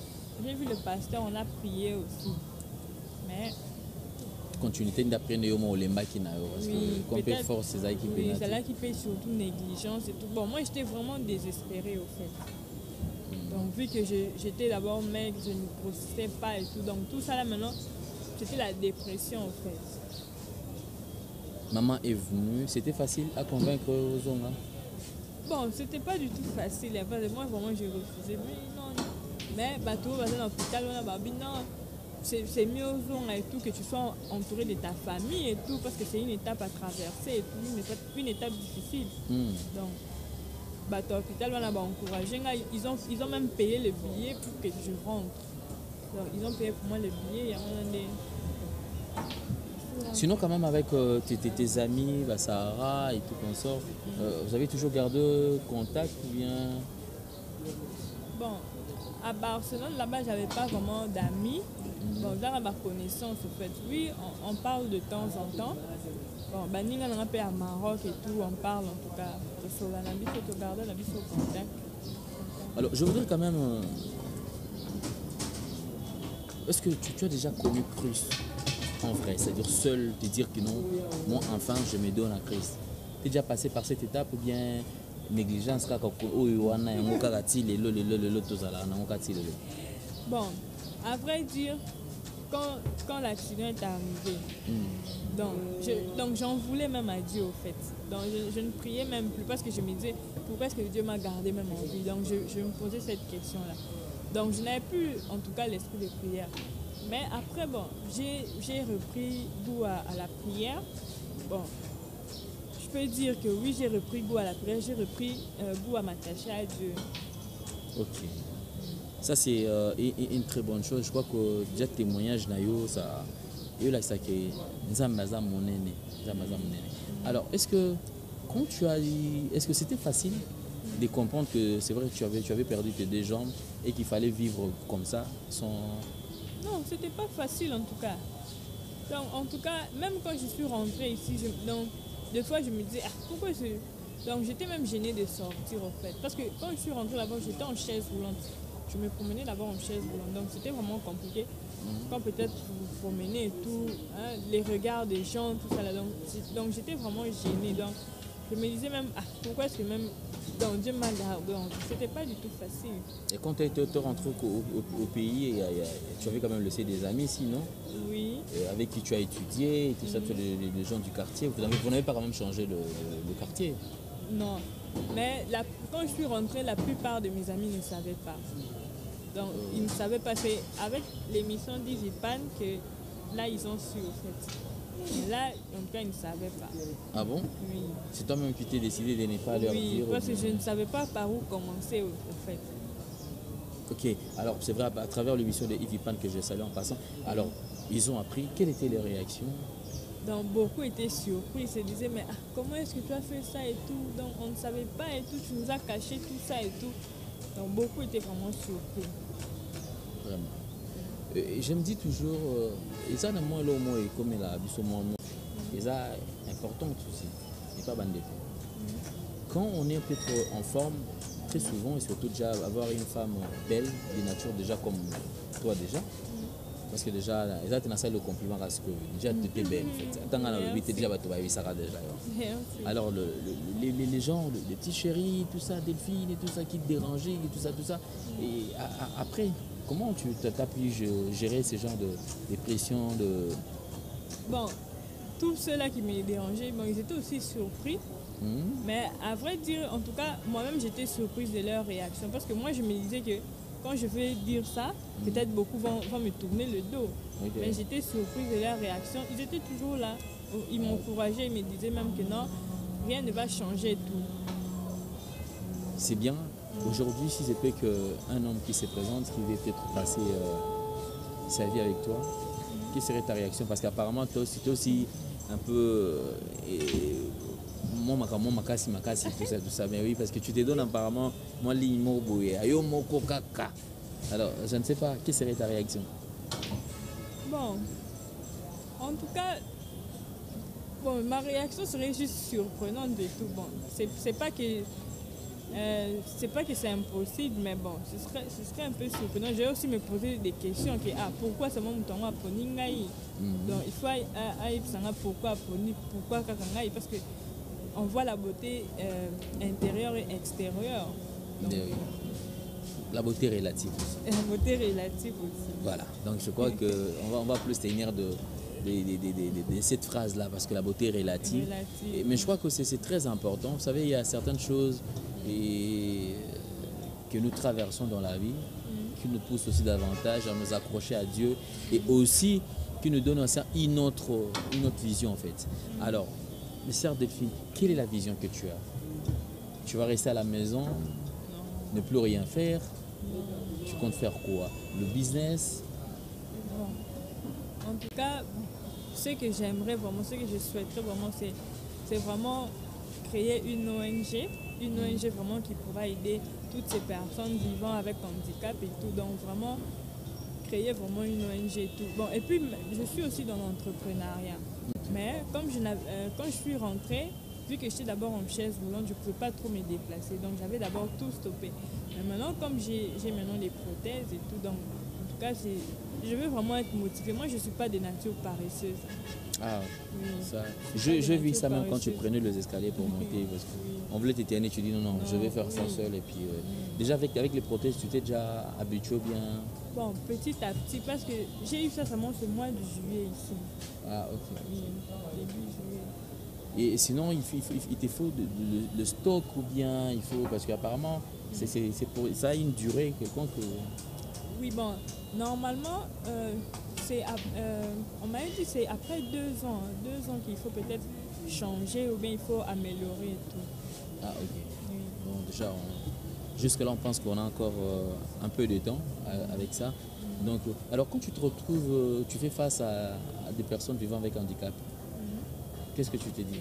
J'ai vu le pasteur, on a prié aussi. Mais. Continuité d'apprendre au lemba qui n'a parce que comme force c'est ça qui oui, c'est là qui fait surtout négligence et tout. Bon, moi j'étais vraiment désespérée au fait. Donc vu que j'étais d'abord maigre, je ne grossissais pas et tout. Donc tout ça là maintenant, c'était la dépression en fait. Maman est venue, c'était facile à convaincre aux hommes. Bon, c'était pas du tout facile. Moi vraiment j'ai refusé. Mais non. Mais bateau, dans l'hôpital, on a babi non. C'est mieux aux gens et tout que tu sois entouré de ta famille et tout parce que c'est une étape à traverser et tout, une étape difficile. Donc, bateau hôpital, on a encouragé. Ils ont même payé le billet pour que je rentre. Donc, ils ont payé pour moi le billet. Sinon, quand même, avec tes amis, Sahara et tout comme ça, vous avez toujours gardé contact ou bien? Bon, à Barcelone, là-bas, j'avais pas vraiment d'amis. Bon, dans ma connaissance, en fait, oui, on parle de temps en temps. Bon, on a à Maroc et tout, on parle en tout cas. Alors, je voudrais quand même. Est-ce que tu as déjà connu Christ en vrai? C'est-à-dire seul, te dire que non, moi enfin, je me donne à Christ. Tu es déjà passé par cette étape ou bien négligence? Bon, à vrai dire, quand l'accident est arrivé, donc j'en voulais même à Dieu au fait. Donc je ne priais même plus parce que je me disais pourquoi est-ce que Dieu m'a gardé même en vie. Donc je me posais cette question-là. Donc je n'avais plus en tout cas l'esprit de prière. Mais après, bon, j'ai repris goût à la prière. Bon, je peux dire que oui, j'ai repris goût à la prière, j'ai repris goût à m'attacher à Dieu. Ok. Ça, c'est une très bonne chose. Je crois que déjà, témoignage, ça alors, est-ce que c'était facile de comprendre que c'est vrai que tu avais perdu tes deux jambes et qu'il fallait vivre comme ça sans... Non, c'était pas facile en tout cas. Donc, en tout cas, même quand je suis rentrée ici, des fois je me disais, pourquoi je... Donc j'étais même gênée de sortir en fait. Parce que quand je suis rentrée là-bas, j'étais en chaise roulante. Je me promenais là-bas en chaise roulante. Donc c'était vraiment compliqué. Quand peut-être vous vous promenez et tout, hein, les regards des gens, tout ça là. Donc j'étais vraiment gênée. Donc je me disais même, pourquoi est-ce que même donc, Dieu m'a gardé. C'était pas du tout facile. Et quand tu es rentré au pays, tu avais quand même laissé des amis ici, non? Oui. Avec qui tu as étudié, et tout ça, les gens du quartier. Vous n'avez pas quand même changé le quartier? Non. Mais quand je suis rentrée, la plupart de mes amis ne savaient pas. Donc, ils ne savaient pas. C'est avec l'émission d'Ivipan que là, ils ont su, au fait. Mais là, en tout cas, ils ne savaient pas. Ah bon? Oui. C'est toi-même qui t'es décidé de ne pas leur dire? Oui, parce que je ne savais pas par où commencer, au fait. Ok, alors c'est vrai, à travers l'émission de Ivipan que je salue en passant, alors, ils ont appris, quelles étaient les réactions? Donc, beaucoup étaient surpris, ils se disaient, mais comment est-ce que tu as fait ça et tout? Donc, on ne savait pas et tout, tu nous as caché tout ça et tout. Donc, beaucoup étaient vraiment surpris. Vraiment. Je me dis toujours, et ça, moi, comme il a et ça, important aussi, c'est pas bandé. Quand on est peut-être en forme, très souvent, et surtout déjà avoir une femme belle, de nature déjà comme toi déjà, parce que déjà, ça le compliment parce que déjà tu es belle en fait. Tant que tu es déjà alors les gens, les petits chéris, tout ça, Delphine et tout ça qui te dérangeaient et tout ça. Et après, comment tu as pu gérer ce genre de pression de... Bon, tous ceux-là qui me dérangeaient, bon, ils étaient aussi surpris. Mais à vrai dire, en tout cas, moi-même j'étais surprise de leur réaction parce que moi je me disais que quand je vais dire ça, peut-être beaucoup vont me tourner le dos. Okay. Mais j'étais surprise de leur réaction. Ils étaient toujours là. Ils m'encourageaient, ils me disaient même que non, rien ne va changer et tout. C'est bien. Aujourd'hui, si c'est peut qu'un homme qui se présente, qui veut peut-être passer sa vie avec toi, quelle serait ta réaction? Parce qu'apparemment, toi aussi un peu... Moi, makasi, tout ça. Mais oui, parce que tu te donnes apparemment, moi, alors, je ne sais pas, quelle serait ta réaction? Bon, en tout cas, bon, ma réaction serait juste surprenante et tout. Bon, c'est pas que c'est impossible, mais bon, ce serait un peu surprenant. Je vais aussi me poser des questions. Pourquoi ça m'a monté à Poningaï? Donc, il faut savoir pourquoi Kakangaï, parce que on voit la beauté intérieure et extérieure. Donc, la beauté relative aussi. La beauté relative aussi. Voilà, donc je crois qu'on va plus tenir de cette phrase-là, parce que la beauté est relative. Mais je crois que c'est très important. Vous savez, il y a certaines choses que nous traversons dans la vie, qui nous poussent aussi davantage à nous accrocher à Dieu, et aussi qui nous donnent une autre vision en fait. Alors, mes sœurs Delphine, quelle est la vision que tu as? Tu vas rester à la maison, ne plus rien faire? Tu comptes faire quoi? Le business? Bon. En tout cas, ce que j'aimerais vraiment, ce que je souhaiterais vraiment, c'est vraiment créer une ONG vraiment qui pourra aider toutes ces personnes vivant avec handicap et tout. Donc vraiment créer vraiment une ONG et tout. Bon, et puis je suis aussi dans l'entrepreneuriat. Mais comme quand je suis rentrée, vu que j'étais d'abord en chaise roulante, je ne pouvais pas trop me déplacer. Donc j'avais d'abord tout stoppé. Mais maintenant, comme j'ai maintenant les prothèses et tout, donc en tout cas, je veux vraiment être motivée. Moi, je ne suis pas de nature paresseuse. Ah, oui. Ça. Je vis ça même quand tu prenais les escaliers pour monter. Parce qu'on voulait t'éterner, tu dis non, je vais faire ça seul. Et puis, déjà avec les prothèses, tu t'es déjà habitué bien? Bon, petit à petit, parce que j'ai eu ça seulement ce mois de juillet ici. Ah, ok. Oui, début juillet. Et sinon, il te faut le stock ou bien il faut... Parce qu'apparemment, ça a une durée quelconque. Oui, bon, normalement, on m'a dit que c'est après 2 ans. 2 ans qu'il faut peut-être changer ou bien il faut améliorer et tout. Ah, ok. Oui. Bon, déjà, jusque-là, on pense qu'on a encore un peu de temps avec ça. Donc, alors, quand tu te retrouves, tu fais face à des personnes vivant avec handicap, qu'est-ce que tu te dis?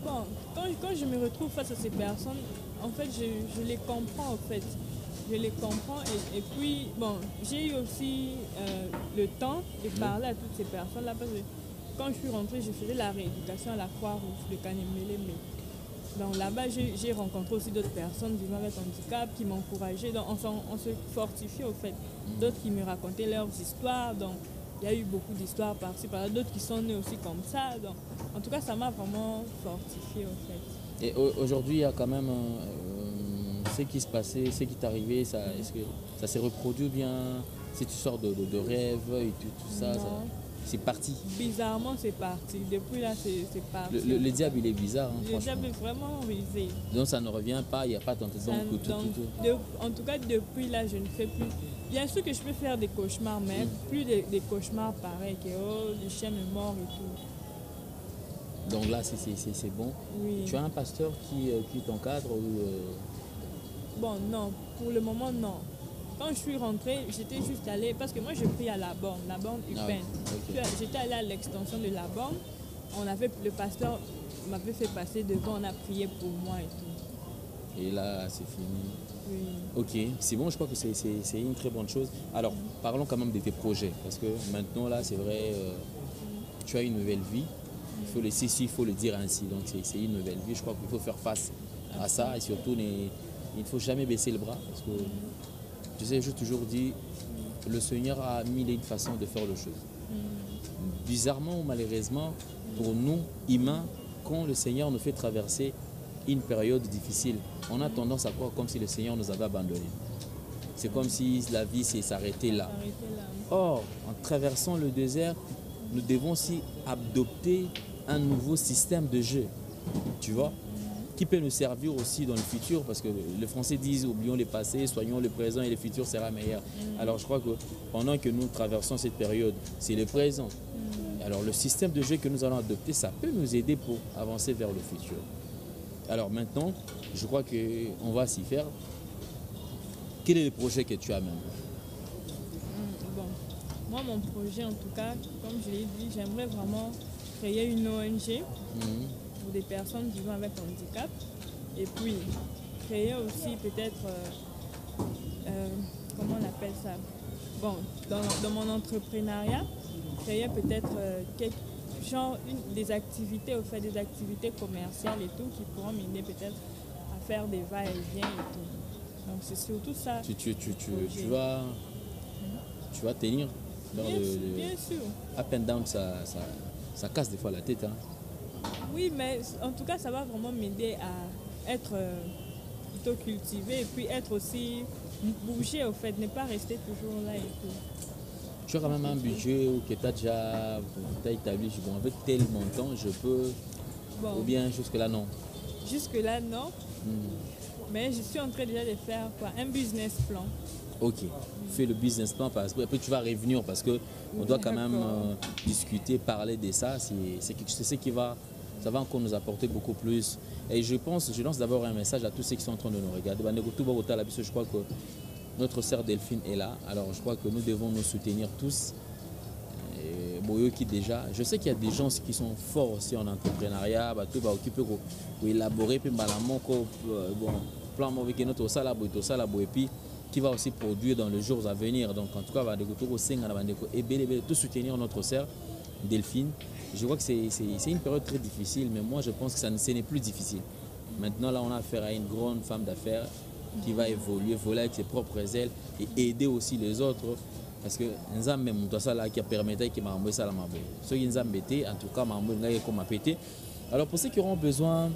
Bon, quand je me retrouve face à ces personnes, en fait, je les comprends, en fait. Je les comprends et puis, bon, j'ai eu aussi le temps de parler à toutes ces personnes-là parce que quand je suis rentrée, je faisais la rééducation à la Croix-Rouge de Kanemele. Donc là-bas, j'ai rencontré aussi d'autres personnes vivant avec handicap qui m'encourageaient. Donc on se fortifiait, au fait. D'autres qui me racontaient leurs histoires. Donc, il y a eu beaucoup d'histoires par-ci, par-là, d'autres qui sont nés aussi comme ça. Donc, en tout cas, ça m'a vraiment fortifié, au fait. Et aujourd'hui, il y a quand même ce qui se passait, ce qui t'arrivait, est-ce que ça s'est reproduit ou bien si tu sors de rêve et tout ça, c'est parti? Bizarrement, c'est parti. Depuis là, c'est parti. Le diable, il est bizarre, hein, le diable est vraiment rusé. Donc, ça ne revient pas, il n'y a pas tentation. En tout cas, depuis là, je ne fais plus. Bien sûr que je peux faire des cauchemars, mais plus des cauchemars pareils que le chien est mort et tout. Donc là, c'est bon. Oui. Tu as un pasteur qui t'encadre ou Bon, non. Pour le moment, non. Quand je suis rentrée, j'étais juste allée, parce que moi je prie à la borne urbaine. Okay. J'étais allée à l'extension de la borne. Le pasteur m'avait fait passer devant, on a prié pour moi et tout. Et là, c'est fini. Oui. Ok, c'est bon, je crois que c'est une très bonne chose. Alors, parlons quand même de tes projets, parce que maintenant, là, c'est vrai, tu as une nouvelle vie. Il faut il faut le dire ainsi. Donc, c'est une nouvelle vie. Je crois qu'il faut faire face à ça et surtout, il ne faut jamais baisser le bras, parce que tu sais, j'ai toujours dit, le Seigneur a mille et une façons de faire les choses. Bizarrement ou malheureusement, pour nous, humains, quand le Seigneur nous fait traverser une période difficile, on a tendance à croire comme si le Seigneur nous avait abandonnés. C'est comme si la vie s'arrêtait là. Or, en traversant le désert, nous devons aussi adopter un nouveau système de jeu. Tu vois ? Qui peut nous servir aussi dans le futur, parce que les Français disent oublions le passé, soignons le présent et le futur sera meilleur. Alors je crois que pendant que nous traversons cette période, c'est le présent. Alors le système de jeu que nous allons adopter, ça peut nous aider pour avancer vers le futur. Alors maintenant, je crois qu'on va s'y faire. Quel est le projet que tu as même? moi, mon projet, en tout cas, comme je l'ai dit, j'aimerais vraiment créer une ONG pour des personnes vivant avec handicap. Et puis, créer aussi peut-être, comment on appelle ça? Bon, dans mon entrepreneuriat, créer peut-être des activités, au fait des activités commerciales et tout, qui pourront m'aider peut-être à faire des va-et-vient et tout. Donc c'est surtout ça. Tu vas tenir dans bien sûr. Up and down, ça casse des fois la tête. Hein. Oui, mais en tout cas, ça va vraiment m'aider à être plutôt cultivé et puis être aussi bouger au fait, ne pas rester toujours là et tout. Tu as quand même un budget que tu as déjà établi, bon, avec tel montant, je peux, ou bien jusque-là non? Jusque-là non, mais je suis en train déjà de faire un business plan. Ok, fais le business plan, parce que après tu vas revenir parce qu'on doit quand même discuter, parler de ça, c'est ce qui va, ça va encore nous apporter beaucoup plus. Et je lance d'abord un message à tous ceux qui sont en train de nous regarder. Je crois que notre sœur Delphine est là, alors je crois que nous devons nous soutenir tous. Déjà, je sais qu'il y a des gens qui sont forts aussi en entrepreneuriat, tout va occuper pour élaborer puis plan avec notre salle et puis qui va aussi produire dans les jours à venir. Donc en tout cas, tout soutenir notre sœur Delphine. Je crois que c'est une période très difficile, mais moi je pense que ce n'est plus difficile. Maintenant là, on a affaire à une grande femme d'affaires qui va évoluer, voler avec ses propres ailes et aider aussi les autres. Parce que Nzambe Moutouasala qui a permis que m'a envoyé ça la mabou. Ceux qui Nzambe en tout cas m'a envoyé comme m'a pété. Alors pour ceux qui auront besoin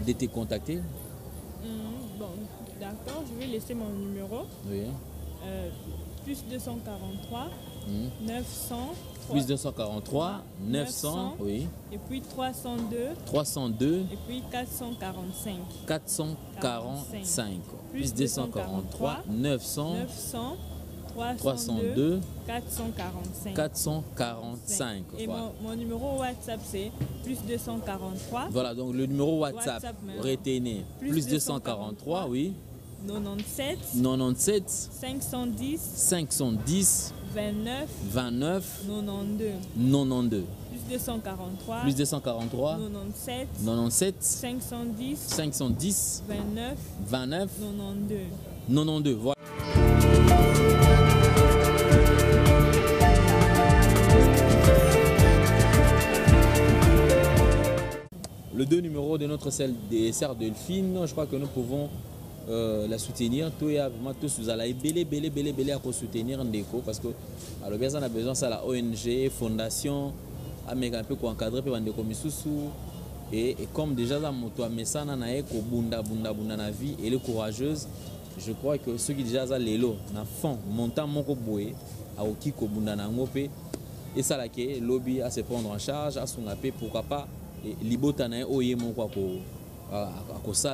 de te contacter. Bon, d'accord, je vais laisser mon numéro. Oui. Plus 243 900. Plus 243 900, oui. Et puis 302. Et puis 445. 445. Plus 243 900. 302 445. 445. Et voilà. Mon numéro WhatsApp c'est plus 243. Voilà, donc le numéro WhatsApp, retenez. Plus 243, oui. 97 510 29 92. Plus 243 97 510 29 92. Voilà. Le deux numéros de notre sœur Delphine, je crois que nous pouvons la soutenir. Tout est vraiment tous vous allez belé à soutenir Ndeko parce que alors bien ça on a besoin ça la ONG, fondation, à un peu pour encadrer puis Ndeko misusu et comme déjà la moto à mesana na eko bunda na vie elle est courageuse. Je crois que ceux qui déjà ça lelo na fond montant moko boé a okiko bunda na ngope et ça là que lobby à se prendre en charge à son appel pourquoi pas libota na oye moko à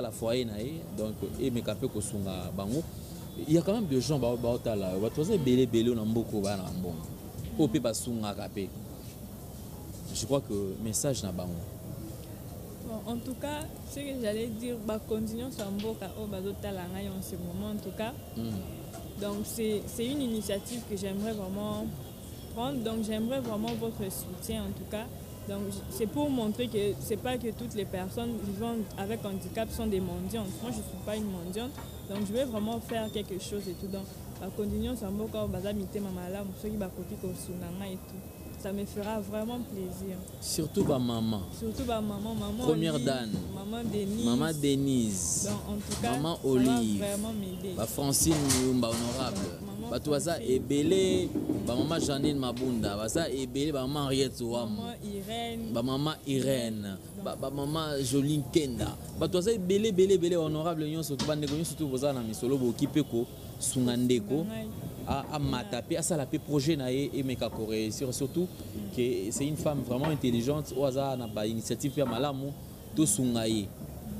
la foyer donc et me capé ko sunga bango il y a quand même des gens ba otala ba toza belé na mboko ba na mbongo opé ba sunga capé. Je crois que message na bango. Bon, en tout cas, ce que j'allais dire, continuons sur mboka o bazotala ngai en ce moment en tout cas. Donc c'est une initiative que j'aimerais vraiment prendre, donc j'aimerais vraiment votre soutien en tout cas. Donc c'est pour montrer que c'est pas que toutes les personnes vivant avec handicap sont des mendiantes. Moi je ne suis pas une mendiante, donc je vais vraiment faire quelque chose et tout. Donc continuons sur mboka o bazamite mamala ceux qui bakoti ko sunanga et tout. Ça me fera vraiment plaisir. Surtout ma maman. Surtout ma maman. Première Olive, dame. Maman Denise. Donc, en tout cas, maman ça Olive. va vraiment m'aider. Francine Muyumba honorable. Batoisa Ebele. Maman Janine Mabunda. Basa Ebele. Maman Henriette Ouam. Maman Irène. Maman Irène. Maman Joline Kenda. Batoisa Ebele honorable. Surtout surtout vous avez mis solo Bokipeko Sungandeko. À mataper, à ça la projet naé et meka réussir surtout que c'est une femme vraiment intelligente au hasard n'a pas initiative à malamu tout sungaye.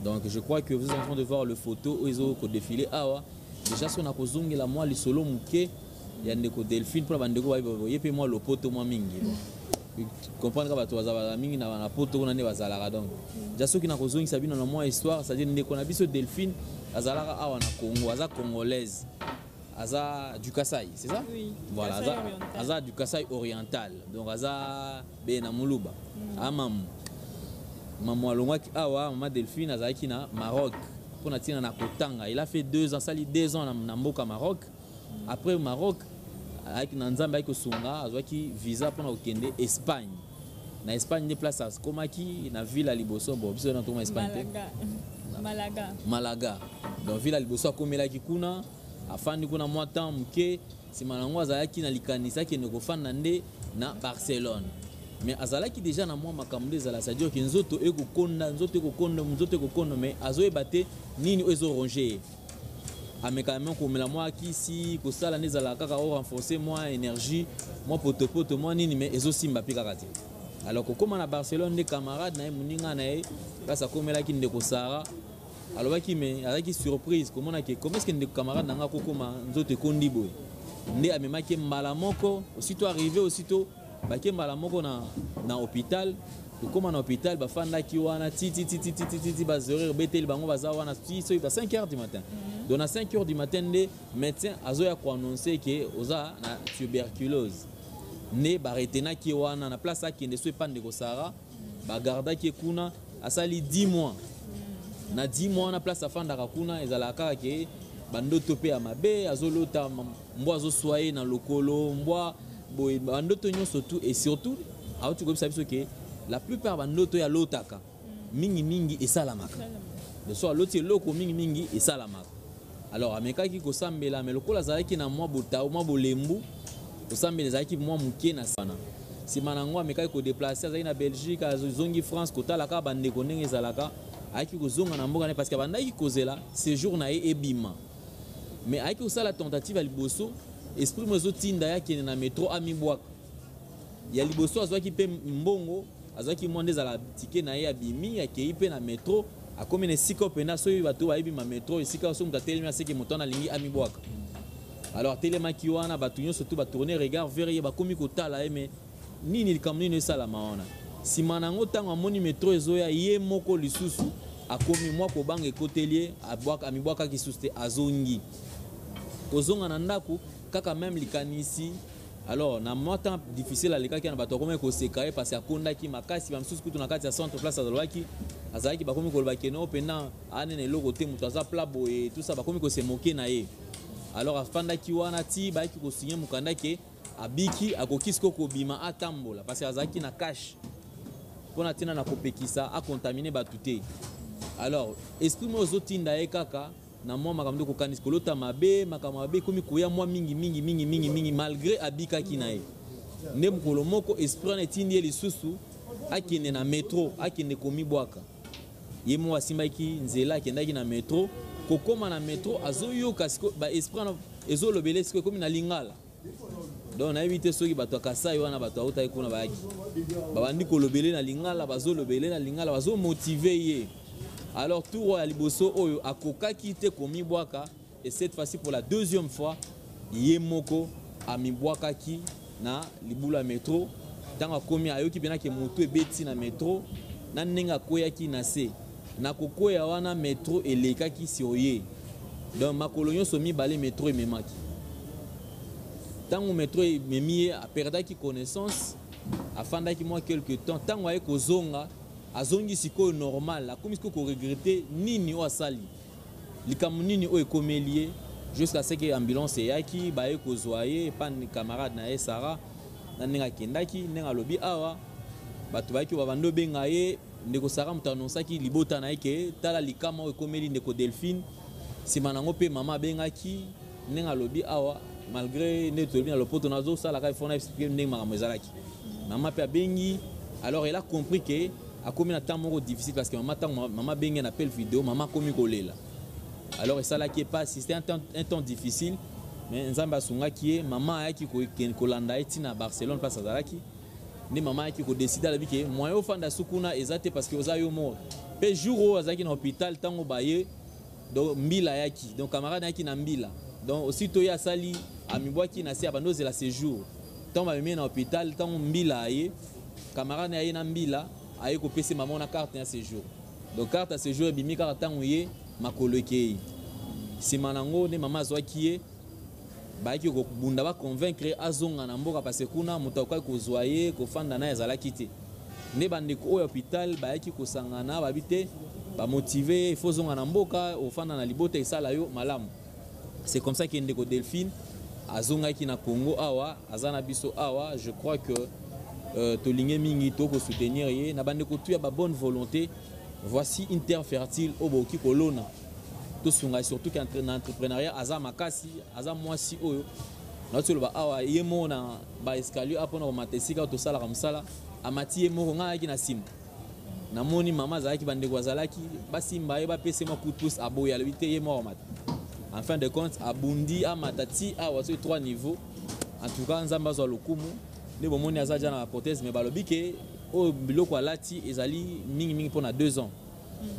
Donc je crois que vous êtes en train de voir le photo où ils ont défilé awa déjà si on a kozongi la moi les solo muke ya ndeko Delphine pour bandeko ba voyer puis moi le poto moi mingi comprendre que bato bazala mingi na poto na ne bazala donc déjà ceux qui na kozongi sabino na moi histoire c'est à dire ndeko na biso Delphine azalaka awa na Congo aza congolaise aza du Kasaï, c'est ça? Oui. Voilà, aza du Kasaï oriental. Donc aza bena muluba. Maman alongwaki awa maman Delphine azaki na Maroc. Pour natina na kotanga. Il a fait 2 ans, sali 2 ans na mboka Maroc. Après Maroc, avec Nanzamba avec Sunga, azwaki visa pour na okende Espagne. Na Espagne des places comme qui na ville à Liboso, bon biso na toma Espagne. Malaga. Donc ville à Liboso comme la kikuna afandi kuna mwata mke simanango azalaki na likanisa ki ndeko fanda nde na Barcelone. Mais azalaki déjà na mwa makamde zala ça dire que nzoto ekokonda mais azoyebate nini ezo ronger. Amekame komela mwa kisi kosala nezala kaka o renforcer moi énergie, moi potopoto moi nini mais ezo simba pika kati. Alors que comme na Barcelone des camarades na muninga na e kasa komela ki ndeko Sara alors baki mais avec surprise comment est-ce que ndeko camarade nanga kokoma nzoto ekondi boy nde amemaki mbala moko aussitôt arrivé aussitôt baki mbala moko na hôpital comme na hôpital bafanda ki wana titi bazore betel bango baza wana so ba 5h du matin. Donc à 5h du matin les médecins azoya ko annoncer que oza na tuberculose. Ne baretena ki wana na place a kende so pande ko Sara ba garda ki kuna asali 10 mois. Na 10 mois na place afanda kuna ezalaka ke bandoto pe amabe azolota mbwa zo soye na lokolo mbwa boy bandoto nyonso tout et surtout autu ko biso ke la plupart bandoto ya lotaka mingi esalamaka. De so loti loko mingi esalamaka. Alors amekaki ko sambela mais lokola zalaki na mwa bota mwa bolembu ko sambela zalaki mwa muke na sana. Si manango amekaki ko déplacer azali na Belgique azongi France ko talaka bande ko ndenge ezalaka aiki kozonga na mboka parce que bandaki kozela séjour na ebima. Mais aiki osala tentative à liboso esprit mozo tinda ya kene na métro amibwaka. Ya liboso azwaki pe mbongo azwaki monde za la ticket na ya bimi ya kei pe na métro akomi na siko pena so bato ba ebima métro esika so mutatelemi aseki mutona lingi amibwaka. Alors telema ki wana bato nyonso tout ba tourner regard vers ye bakomi kotala mais nini likamni ne sala maona. Si manango tango amoni métro ezoya ye moko lisusu akomi mwa ko bange kotelier abwaka amibwaka kisuste azongi kozonga na ndako kaka même likanisi. Alors na mwa temps difficile alekaki na bato komi ko sekaye parce akondaki makasi bamsusu kutu na kati ya centre place azalaki azalaki bakomi ko lobaki no pena anene loko te mutu aza plabo et tout ça bakomi ko se moquer na ye. Alors afandaki wana ti ba ki ko signer mukanda ke abiki akokisiko ko bima atambola parce azalaki na cash pona tina na kopekisa a contaminer batute. Alors esprit mozo tinda e kaka na mwa makamdo ko kanis kolota mabe komi koya mwa mingi malgré abika kinae ne mukolo moko esprit na tindi lisusu akende na métro akende komi bwaka ye mo asimbaki nzela akendaki na métro kokoma na métro azoyoka siko ba esprit na ezolobele siko komi na lingala. Donc na éviter soki bato akasa yo wana bato auta ikuna baaki babandi kolobele na lingala bazolobele na lingala bazo motiver ye. Alors tout à liboso oyo akokaki te komi bwaka et cette fois-ci pour la deuxième fois ye moko ami bwaka ki na libula métro tanga komi ayoki bena ke moto ebeti na métro na nenga koya ki na se na kokoya wana métro elekaki si oye. Donc makolo nyonso mibale métro ememaki. Tango métro memie a perdaki connaissance afandaki moi quelque temps tango aye kozonga azongi siko normal akomi siko ko regretter nini o asali likamu nini o ekomelie jusqu'à ce que ambulance yaki ba ye kozwaye pan camarade na ye Sara na nenga kendaki nenga lobi awa bato ba ki ba bando benga ye ndeko Sara mutanonsaki libota na yeke tala likama o ekomeli ndeko Delphine simanango pe mama bengaki nenga lobi awa malgré ne tolbi na lopoto nazo sala ka fona expliquer ndenge makambo ezalaki mama pe abengi. Alors elle a compris que a commis un temps difficile parce que maman bengi na appel vidéo maman komi kolela. Alors ça là qui est pas c'était un temps difficile mais nzamba sunga qui est maman a qui ko landa eti na Barcelone place azalaki ni maman qui ko décider la vie que moi au fanda sukuna ezate parce que ozayo mort pe jour azaki na hôpital tango baye donc mbila yaki donc camarade yaki na mbila donc aussitôt ya sali amibwaki na se abandoze la séjour tant ba mena hôpital tango mbila aye camarade aye na mbila aye ko pese maman na carte ya séjour. Donc carte à séjour bimi kaka tango ye makolo ekei simanango ne maman azwaki ye baiki ko bunda ba convaincre azonga na mboka parce que kuna mutakoka ko zoyer ko fanda na ezala kité ne bande ko hôpital baiki ko sangana babite ba motiver il faut zonga na mboka au fanda na libota esala yo malamu. C'est comme ça qu'il ndeko Delphine azonga ki na Congo awa azana biso awa. Je crois que tolinge mingi to ko soutenir ye na bande ko tu ya ba bonne volonté. Voici une terre fertile au boki kolona. Tout sunga surtout qu'en entrepreneuriat aza makasi aza mwasi oyo notre ba awa yemo na ba escalier apona ko matesika to sala kamsala amati yemo nga ki na sim na moni mama za ki bande ko zalaki basimba ye ba pese mo coup de pouce aboya le bité yemo mat en fin de compte abundi amatati awa sur 3 niveaux. En tout cas nzamba zo lokumu ne bo moni aza jana prothèse mais balobi ke o biloko alati ezali mingi pendant 2 ans.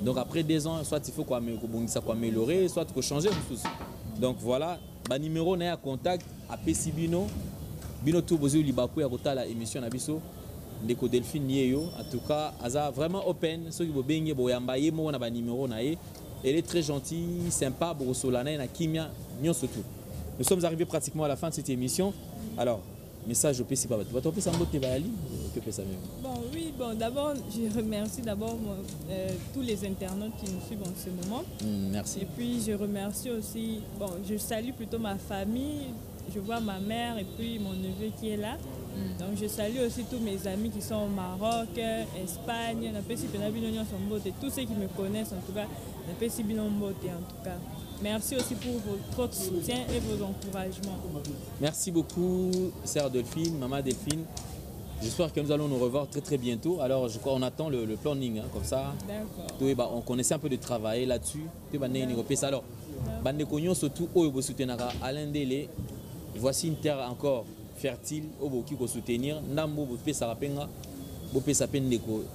Donc après 2 ans, soit il faut améliorer, soit il faut changer. Donc voilà, le numéro est à contact à PC Bino. Bino tout besoin libakou à la émission Nabiso. Ndeko Delphine Nieyo. En tout cas, Aza vraiment open. Ceux qui vous baignent, vous yambaye, moi on a un numéro naé. Elle est très gentille, sympa, pour solana na kimia, nyon surtout. Nous sommes arrivés pratiquement à la fin de cette émission. Alors, message au PC Baba. Tu vas t'en mot Bon, oui, bon, d'abord, je remercie tous les internautes qui nous suivent en ce moment. Merci. Et puis, je remercie aussi, bon, je salue plutôt ma famille. Je vois ma mère et puis mon neveu qui est là. Donc, je salue aussi tous mes amis qui sont au Maroc, Espagne, tous ceux qui me connaissent en tout cas, en tout cas. Merci aussi pour votre soutien et vos encouragements. Merci beaucoup, sœur Delphine, maman Delphine. J'espère que nous allons nous revoir très très bientôt. Alors je crois qu'on attend le planning, hein, comme ça. D'accord. On connaissait un peu de travail là-dessus. Alors, surtout Alain Dele, voici une terre encore fertile, qui peut soutenir. Nambo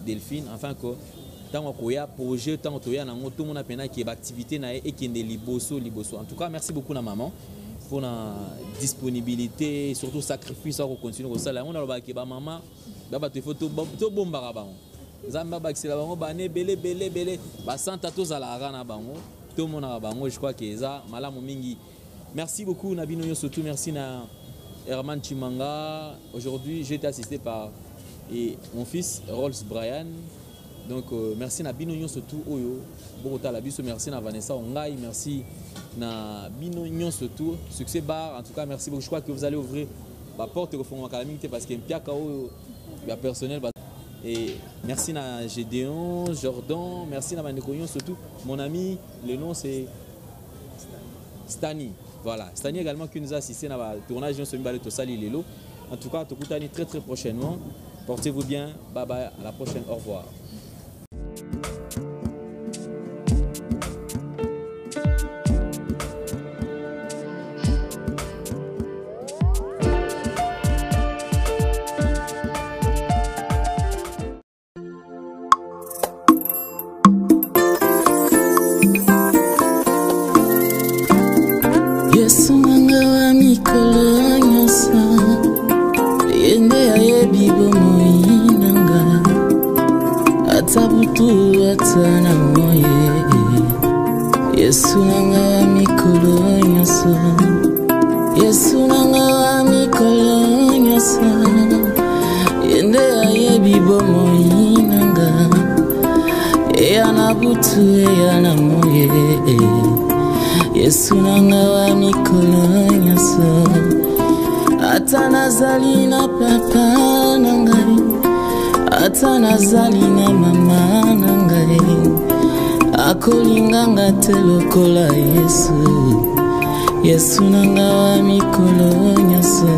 Delphine, enfin que tant qu'il y a projet, tant qu'il y a tout le monde a qui est activité et qui est liboso. En tout cas, merci beaucoup la maman pour la disponibilité, surtout sacrifice pour continuer au salaire. On a le maman, d'abord il faut tout bon barabon. Zamba baxi la bango bané belé basanta tous à la rana bango. Tout le monde a bango. Je crois que ça malamu mingi. Merci beaucoup Nabino surtout merci na Herman Chimanga. Aujourd'hui j'ai été assisté par mon fils Rolls Brian. Donc merci na Bino surtout Oyo Bogota la biso, merci na Vanessa Ongai, merci na Bino surtout succès bar. En tout cas merci beaucoup. Je crois que vous allez ouvrir la porte au fond de la calamité parce qu'il y a un personnel. Et merci na Gédéon, Jordan, merci na Vanessa surtout mon ami, le nom c'est Stani. Voilà, Stani également qui nous a assisté dans le tournage de Sombale Tosali Lelo. En tout cas, Tokutani très très prochainement. Portez-vous bien, bye bye, à la prochaine, au revoir. Yesu nanga mikolo nyonso, Yesu nanga mikolo nyonso, yende ayebi bomoi nanga, eya na butu eya na moye. Yesu nanga mikolo nyonso, ata nazali na papa nangai, ata nazali na mama nangai. Akolinganga te lokola Yesu, Yesu nanga wa mikolo nyonso.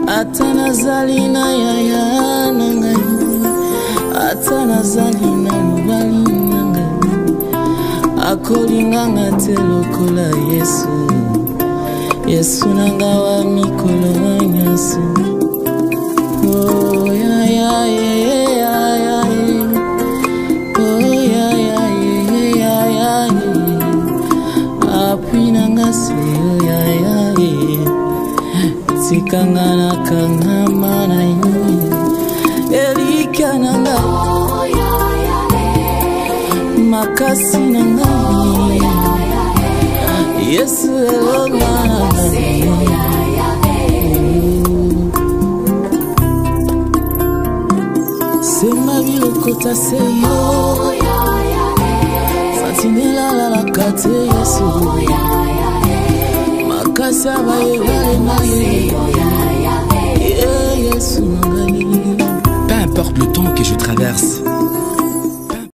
Ata nazali na yaya nangai, ata nazali na mobali nangai. Akolinganga te lokola Yesu, Yesu nanga wa mikolo nyonso. Oh ya ya ya ya. Apinangasi ya ya sikangana kangama na yui elika nanga makasi nanga Yesu elonga Master say yo Sentinela la la kate yesu Makasa ba ye wale na ye yesu nangani. Peu importe le temps que je traverse,